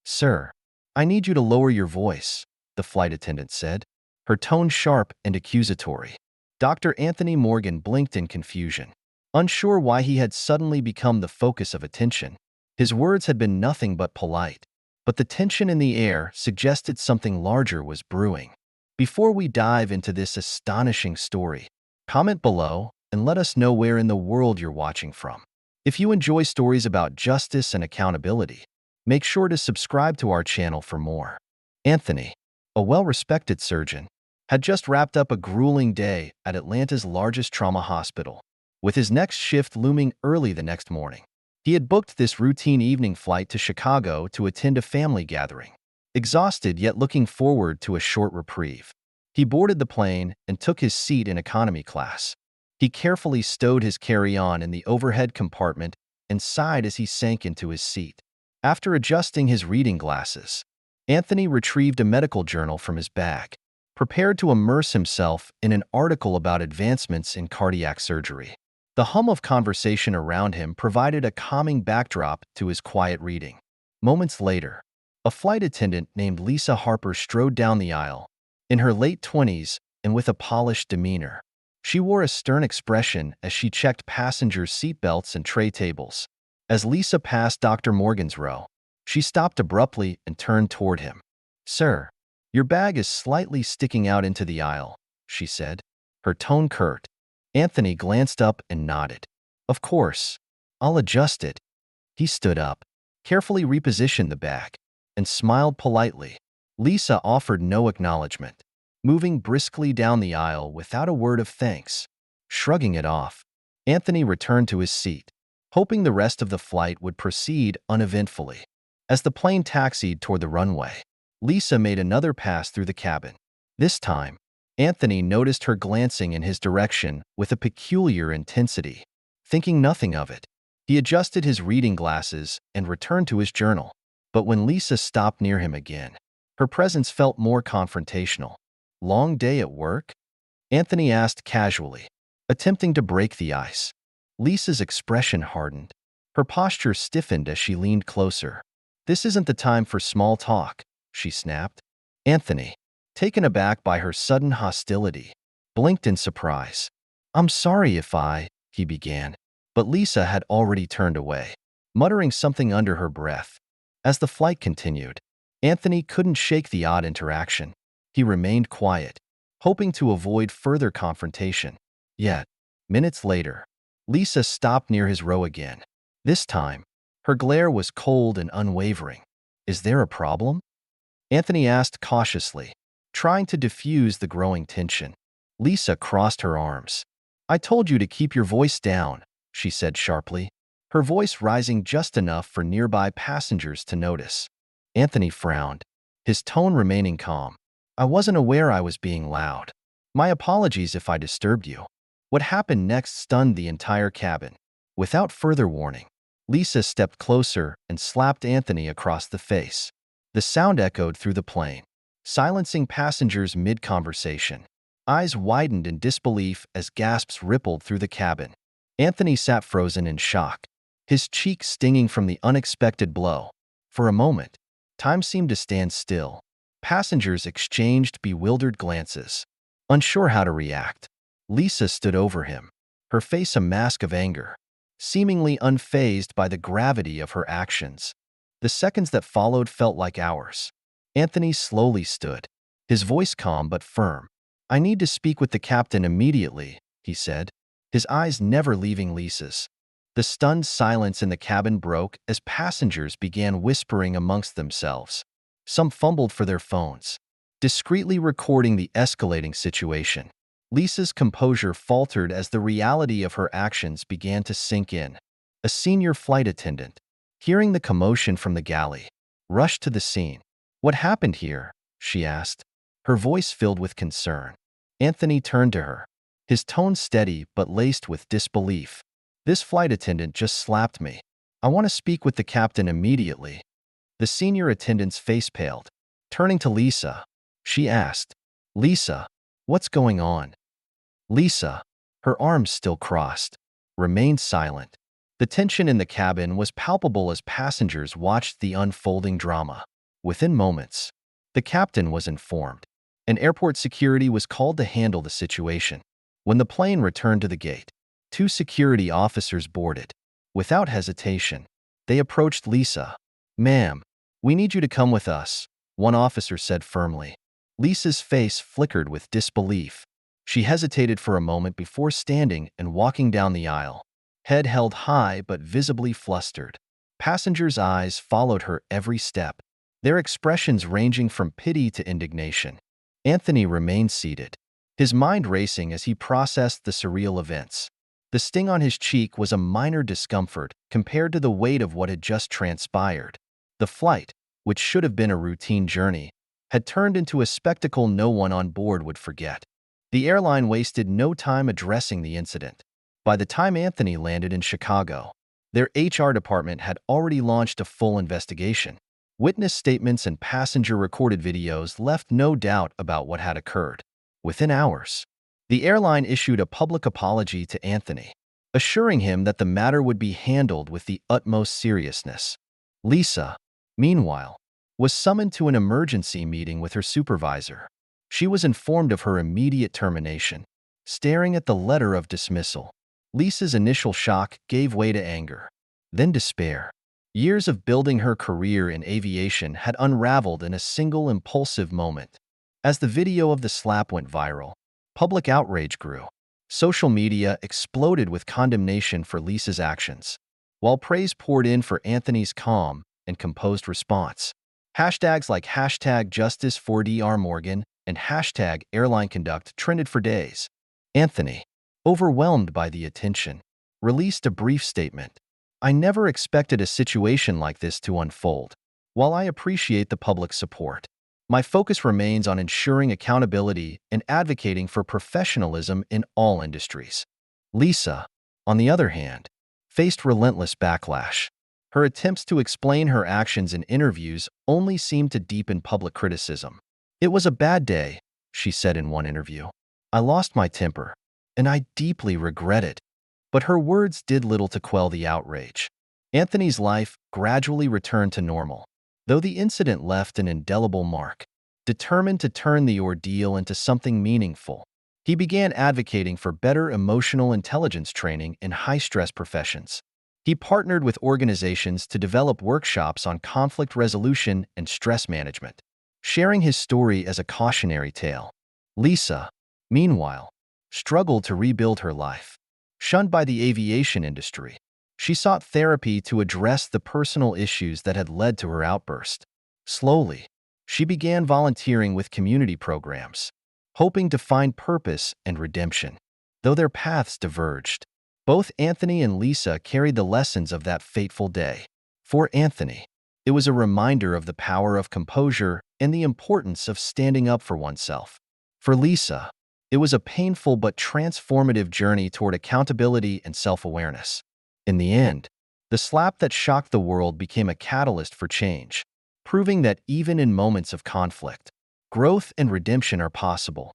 Sir, I need you to lower your voice, the flight attendant said, her tone sharp and accusatory. Dr. Anthony Morgan blinked in confusion, unsure why he had suddenly become the focus of attention. His words had been nothing but polite, but the tension in the air suggested something larger was brewing. Before we dive into this astonishing story, comment below and let us know where in the world you're watching from. If you enjoy stories about justice and accountability, make sure to subscribe to our channel for more. Anthony, a well-respected surgeon, had just wrapped up a grueling day at Atlanta's largest trauma hospital. With his next shift looming early the next morning, he had booked this routine evening flight to Chicago to attend a family gathering. Exhausted yet looking forward to a short reprieve, he boarded the plane and took his seat in economy class. He carefully stowed his carry-on in the overhead compartment and sighed as he sank into his seat. After adjusting his reading glasses, Anthony retrieved a medical journal from his bag, prepared to immerse himself in an article about advancements in cardiac surgery. The hum of conversation around him provided a calming backdrop to his quiet reading. Moments later, a flight attendant named Lisa Harper strode down the aisle, in her late 20s and with a polished demeanor. She wore a stern expression as she checked passengers' seatbelts and tray tables. As Lisa passed Dr. Morgan's row, she stopped abruptly and turned toward him. "Sir, your bag is slightly sticking out into the aisle," she said, her tone curt. Anthony glanced up and nodded. "Of course, I'll adjust it." He stood up, carefully repositioned the bag, and smiled politely. Lisa offered no acknowledgement, moving briskly down the aisle without a word of thanks. Shrugging it off, Anthony returned to his seat, hoping the rest of the flight would proceed uneventfully. As the plane taxied toward the runway, Lisa made another pass through the cabin. This time, Anthony noticed her glancing in his direction with a peculiar intensity. Thinking nothing of it, he adjusted his reading glasses and returned to his journal. But when Lisa stopped near him again, her presence felt more confrontational. "Long day at work?" Anthony asked casually, attempting to break the ice. Lisa's expression hardened. Her posture stiffened as she leaned closer. "This isn't the time for small talk," she snapped. Anthony, taken aback by her sudden hostility, blinked in surprise. "I'm sorry if he began, but Lisa had already turned away, muttering something under her breath. As the flight continued, Anthony couldn't shake the odd interaction. He remained quiet, hoping to avoid further confrontation. Yet, minutes later, Lisa stopped near his row again. This time, her glare was cold and unwavering. "Is there a problem?" Anthony asked cautiously, trying to diffuse the growing tension. Lisa crossed her arms. "I told you to keep your voice down," she said sharply, her voice rising just enough for nearby passengers to notice. Anthony frowned, his tone remaining calm. "I wasn't aware I was being loud. My apologies if I disturbed you." What happened next stunned the entire cabin. Without further warning, Lisa stepped closer and slapped Anthony across the face. The sound echoed through the plane, silencing passengers mid-conversation. Eyes widened in disbelief as gasps rippled through the cabin. Anthony sat frozen in shock, his cheek stinging from the unexpected blow. For a moment, time seemed to stand still. Passengers exchanged bewildered glances, unsure how to react. Lisa stood over him, her face a mask of anger, seemingly unfazed by the gravity of her actions. The seconds that followed felt like hours. Anthony slowly stood, his voice calm but firm. "I need to speak with the captain immediately," he said, his eyes never leaving Lisa's. The stunned silence in the cabin broke as passengers began whispering amongst themselves. Some fumbled for their phones, discreetly recording the escalating situation. Lisa's composure faltered as the reality of her actions began to sink in. A senior flight attendant, hearing the commotion from the galley, rushed to the scene. "What happened here?" she asked, her voice filled with concern. Anthony turned to her, his tone steady but laced with disbelief. "This flight attendant just slapped me. I want to speak with the captain immediately." The senior attendant's face paled. Turning to Lisa, she asked, "Lisa, what's going on?" Lisa, her arms still crossed, remained silent. The tension in the cabin was palpable as passengers watched the unfolding drama. Within moments, the captain was informed, and airport security was called to handle the situation. When the plane returned to the gate, two security officers boarded. Without hesitation, they approached Lisa. "Ma'am, we need you to come with us," one officer said firmly. Lisa's face flickered with disbelief. She hesitated for a moment before standing and walking down the aisle, head held high but visibly flustered. Passengers' eyes followed her every step, their expressions ranging from pity to indignation. Anthony remained seated, his mind racing as he processed the surreal events. The sting on his cheek was a minor discomfort compared to the weight of what had just transpired. The flight, which should have been a routine journey, had turned into a spectacle no one on board would forget. The airline wasted no time addressing the incident. By the time Anthony landed in Chicago, their HR department had already launched a full investigation. Witness statements and passenger-recorded videos left no doubt about what had occurred. Within hours, the airline issued a public apology to Anthony, assuring him that the matter would be handled with the utmost seriousness. Lisa, meanwhile, was summoned to an emergency meeting with her supervisor. She was informed of her immediate termination. Staring at the letter of dismissal, Lisa's initial shock gave way to anger, then despair. Years of building her career in aviation had unraveled in a single impulsive moment. As the video of the slap went viral, public outrage grew. Social media exploded with condemnation for Lisa's actions, while praise poured in for Anthony's calm and composed response. Hashtags like #JusticeForDrMorgan and #AirlineConduct trended for days. Anthony, overwhelmed by the attention, released a brief statement. "I never expected a situation like this to unfold. While I appreciate the public support, my focus remains on ensuring accountability and advocating for professionalism in all industries." Lisa, on the other hand, faced relentless backlash. Her attempts to explain her actions in interviews only seemed to deepen public criticism. "It was a bad day," she said in one interview. "I lost my temper, and I deeply regret it." But her words did little to quell the outrage. Anthony's life gradually returned to normal, though the incident left an indelible mark. Determined to turn the ordeal into something meaningful, he began advocating for better emotional intelligence training in high-stress professions. He partnered with organizations to develop workshops on conflict resolution and stress management, sharing his story as a cautionary tale. Lisa, meanwhile, struggled to rebuild her life. Shunned by the aviation industry, she sought therapy to address the personal issues that had led to her outburst. Slowly, she began volunteering with community programs, hoping to find purpose and redemption. Though their paths diverged, both Anthony and Lisa carried the lessons of that fateful day. For Anthony, it was a reminder of the power of composure and the importance of standing up for oneself. For Lisa, it was a painful but transformative journey toward accountability and self-awareness. In the end, the slap that shocked the world became a catalyst for change, proving that even in moments of conflict, growth and redemption are possible.